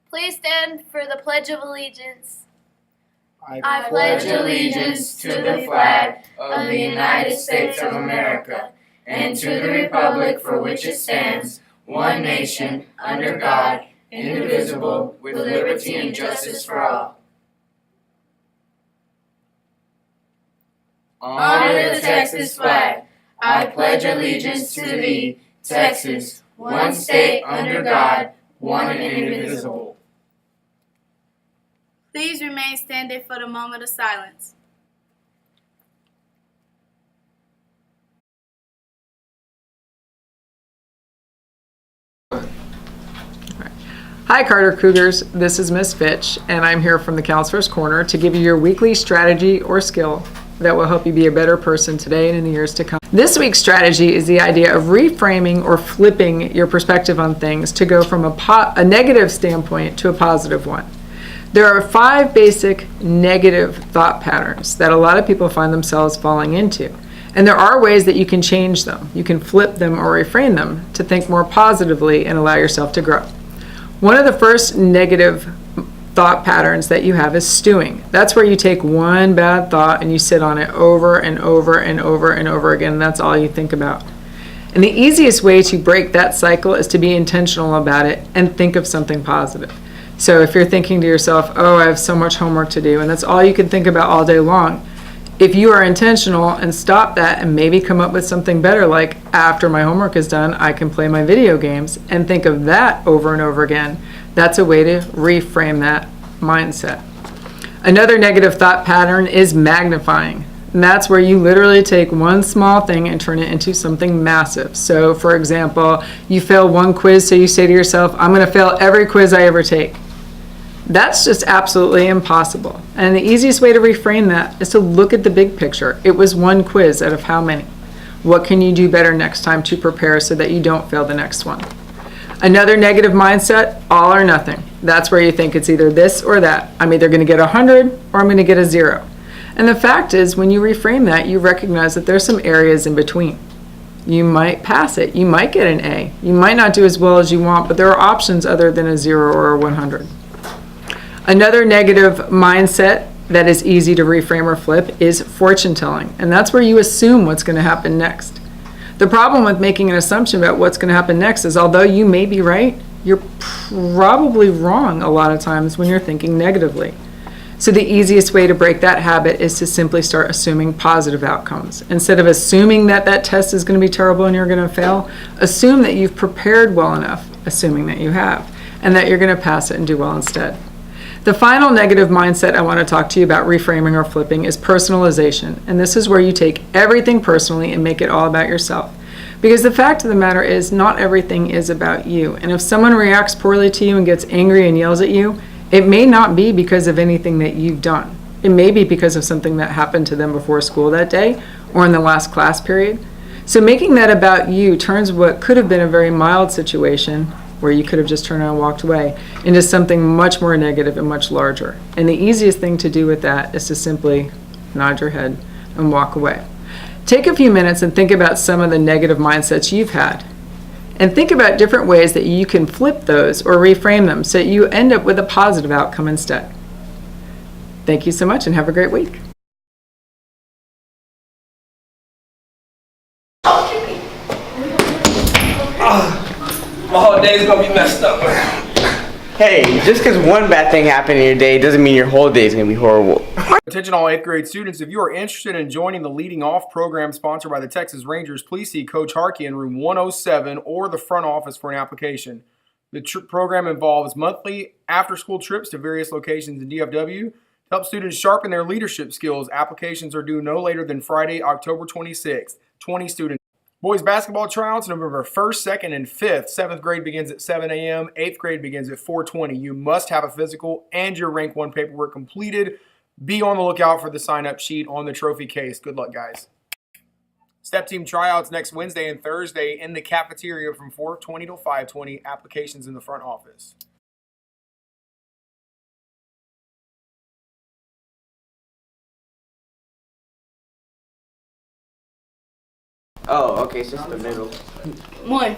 Please stand for the Pledge of Allegiance. I pledge allegiance to the flag of the United States of America and to the republic for which it stands, one nation, under God, indivisible, with liberty and justice for all. Honor the Texas flag. I pledge allegiance to thee, Texas, one state under God, one and indivisible. Please remain standing for the moment of silence. Hi Carter Cougars, this is Miss Fitch, and I'm here from the Counselor's Corner to give you your weekly strategy or skill that will help you be a better person today and in the years to come. This week's strategy is the idea of reframing or flipping your perspective on things to go from a negative standpoint to a positive one. There are 5 basic negative thought patterns that a lot of people find themselves falling into. And there are ways that you can change them. You can flip them or reframe them to think more positively and allow yourself to grow. One of the first negative thought patterns that you have is stewing. That's where you take one bad thought and you sit on it over and over and over and over again. And that's all you think about. And the easiest way to break that cycle is to be intentional about it and think of something positive. So if you're thinking to yourself, oh, I have so much homework to do, and that's all you can think about all day long, if you are intentional and stop that and maybe come up with something better, like after my homework is done, I can play my video games, and think of that over and over again, that's a way to reframe that mindset. Another negative thought pattern is magnifying. And that's where you literally take one small thing and turn it into something massive. So for example, you fail one quiz, so you say to yourself, I'm going to fail every quiz I ever take. That's just absolutely impossible. And the easiest way to reframe that is to look at the big picture. It was one quiz out of how many? What can you do better next time to prepare so that you don't fail the next one? Another negative mindset, all or nothing. That's where you think it's either this or that. I'm either going to get 100 or I'm going to get a 0. And the fact is, when you reframe that, you recognize that there's some areas in between. You might pass it. You might get an A. You might not do as well as you want, but there are options other than a 0 or a 100. Another negative mindset that is easy to reframe or flip is fortune telling. And that's where you assume what's going to happen next. The problem with making an assumption about what's going to happen next is, although you may be right, you're probably wrong a lot of times when you're thinking negatively. So the easiest way to break that habit is to simply start assuming positive outcomes. Instead of assuming that that test is going to be terrible and you're going to fail, assume that you've prepared well enough, assuming that you have, and that you're going to pass it and do well instead. The final negative mindset I want to talk to you about reframing or flipping is personalization. And this is where you take everything personally and make it all about yourself. Because the fact of the matter is, not everything is about you. And if someone reacts poorly to you and gets angry and yells at you, it may not be because of anything that you've done. It may be because of something that happened to them before school that day or in the last class period. So making that about you turns what could have been a very mild situation, where you could have just turned around and walked away, into something much more negative and much larger. And the easiest thing to do with that is to simply nod your head and walk away. Take a few minutes and think about some of the negative mindsets you've had. And think about different ways that you can flip those or reframe them so that you end up with a positive outcome instead. Thank you so much and have a great week. My whole day's gonna be messed up. Hey, just because one bad thing happened in your day doesn't mean your whole day is going to be horrible. Attention all 8th grade students, if you are interested in joining the Leading Off program sponsored by the Texas Rangers, please see Coach Harkey in room 107 or the front office for an application. The program involves monthly after-school trips to various locations in DFW to help students sharpen their leadership skills. Applications are due no later than Friday, October 26th. 20 students. Boys basketball tryouts November 1st, 2nd, and 5th. 7th grade begins at 7 a.m. 8th grade begins at 4:20. You must have a physical and your Rank 1 paperwork completed. Be on the lookout for the sign-up sheet on the trophy case. Good luck, guys. Step team tryouts next Wednesday and Thursday in the cafeteria from 4:20 to 5:20. Applications in the front office. Oh, okay, it's just the middle. 1,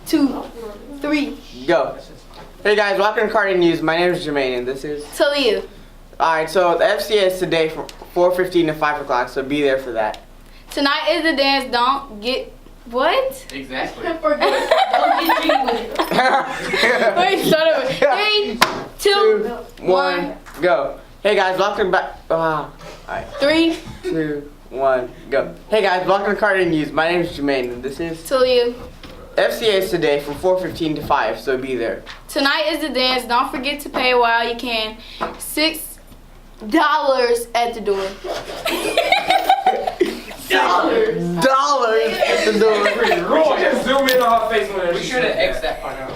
2, 3. Go. Hey guys, welcome to Carter News. My name is Jermaine, and this is Talia. Alright, so the FCA is today from 4:15 to 5 o'clock, so be there for that. Tonight is the dance. Don't get what? Exactly. Don't get jiggy with it. Wait, start over. 3, 2, 1. Go. Hey guys, welcome back. Alright. 3, 2, 1, go. Hey guys, welcome to Carter News. My name is Jermaine, and this is Talia. FCA is today from 4:15 to 5, so be there. Tonight is the dance. Don't forget to pay while you can. $6 at the door. $6 at the door. Just zoom in on her face when We should have X'd that part out.